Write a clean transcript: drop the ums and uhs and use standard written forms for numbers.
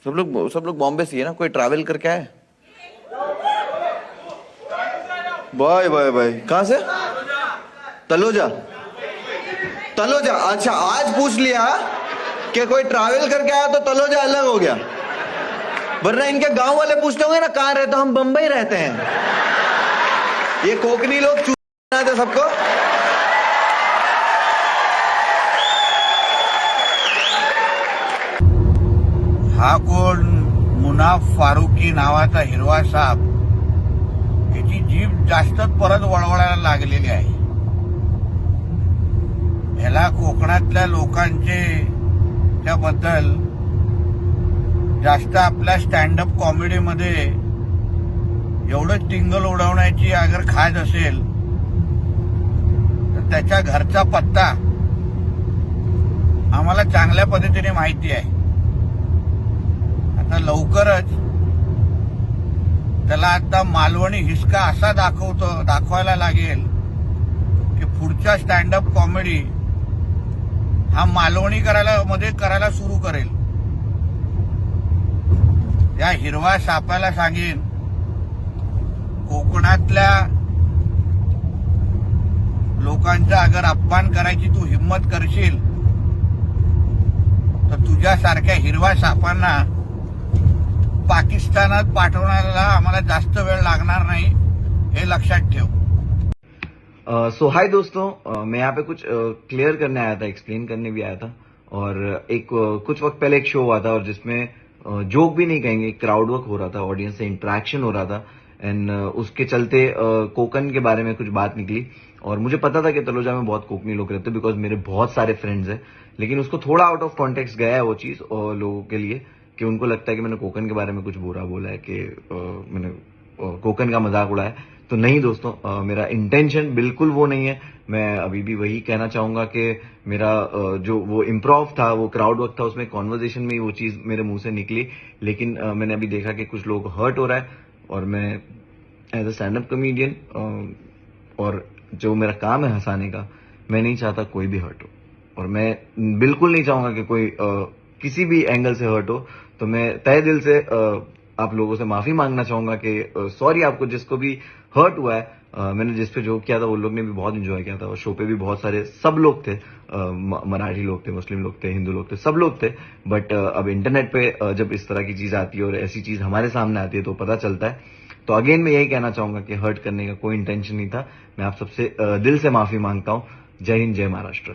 सब लोग बॉम्बे से है ना, कोई ट्रैवल करके आए? Bye bye bye. कहाँ से? तलोजा। तलोजा, अच्छा आज पूछ लिया कि कोई ट्रैवल करके आया तो तलोजा अलग हो गया, वरना इनके गांव वाले पूछते होंगे ना कहाँ रहते हो, हम बंबई रहते हैं। ये कोकनी लोग चूते सबको। हा कोण मुनाफ फारुकी नावाचा हिरवा साप, याची जीभ जास्तच परत वळवळायला लागलेली आहे. ह्याला कोकणातल्या लोकांचे त्याबद्दल जास्त आपल्या स्टँडअप कॉमेडीमध्ये एवढं टिंगल उडवण्याची अगर खाज असेल तर त्याच्या घरचा पत्ता आम्हाला चांगल्या पद्धतीने माहिती आहे. आता लवकरच त्याला आता मालवणी हिसका असा दाखवायला लागेल की पुढच्या स्टँडअप कॉमेडी हा मालवणी करायला सुरू करेल. या हिरवा सापाला सांगेन, कोकणातल्या लोकांचा अगर अपमान करायची तू हिम्मत करशील तर तुझ्यासारख्या हिरवा सापांना पाकिस्तानात पाठवण्याला आम्हाला जास्त वेळ लागणार नाही, हे लक्षात ठेव. सो हाय दोस्तों, मैं यहाँ पे कुछ क्लियर करने आया था, एक्सप्लेन करने भी आया था. और कुछ वक्त पहले एक शो हुआ था और जिसमें जोक भी नहीं कहेंगे, क्राउड वर्क हो रहा था, ऑडियंस से इंटरेक्शन हो रहा था. एंड उसके चलते कोकन के बारे में कुछ बात निकली. और मुझे पता था कि तलोजा में बहुत कोकनी लोग रहते हैं, बिकॉज मेरे बहुत सारे फ्रेंड्स हैं. लेकिन उसको थोड़ा आउट ऑफ कॉन्टेक्स्ट गया है वो चीज और लोगों के लिए, कि उनको लगता है कि मैंने कोकन के बारे में कुछ बुरा बोला है, कि मैंने कोकन का मजाक उड़ाया. तो नहीं दोस्तों, मेरा इंटेंशन बिल्कुल वो नहीं है. मैं अभी भी वही कहना चाहूंगा कि मेरा जो वो इम्प्रोव था, वो क्राउड वर्क था, उसमें कॉन्वर्जेशन में ही वो चीज मेरे मुंह से निकली. लेकिन मैंने अभी देखा कि कुछ लोग हर्ट हो रहा है, और मैं as a stand up comedian और जो मेरा काम है हंसाने का, मैं नहीं चाहता कोई भी हर्ट हो. और मैं बिल्कुल नहीं चाहूंगा कि कोई किसी भी एंगल से हर्ट हो. तो मैं तहे दिल से आप लोगों से माफी मांगना चाहूंगा कि सॉरी आपको जिसको भी हर्ट हुआ है. मैंने जिस पे जोक किया था वो लोग ने भी बहुत एंजॉय किया था, और शो पे भी बहुत सारे सब लोग थे, मराठी लोग थे, मुस्लिम लोग थे, हिंदू लोग थे, सब लोग थे. बट अब इंटरनेट पे जब इस तरह की चीज आती है और ऐसी चीज हमारे सामने आती है तो पता चलता है. तो अगेन मैं यही कहना चाहूंगा कि हर्ट करने का कोई इंटेंशन नहीं था. मैं आप सबसे दिल से माफी मांगता हूं. जय हिंद, जय महाराष्ट्र.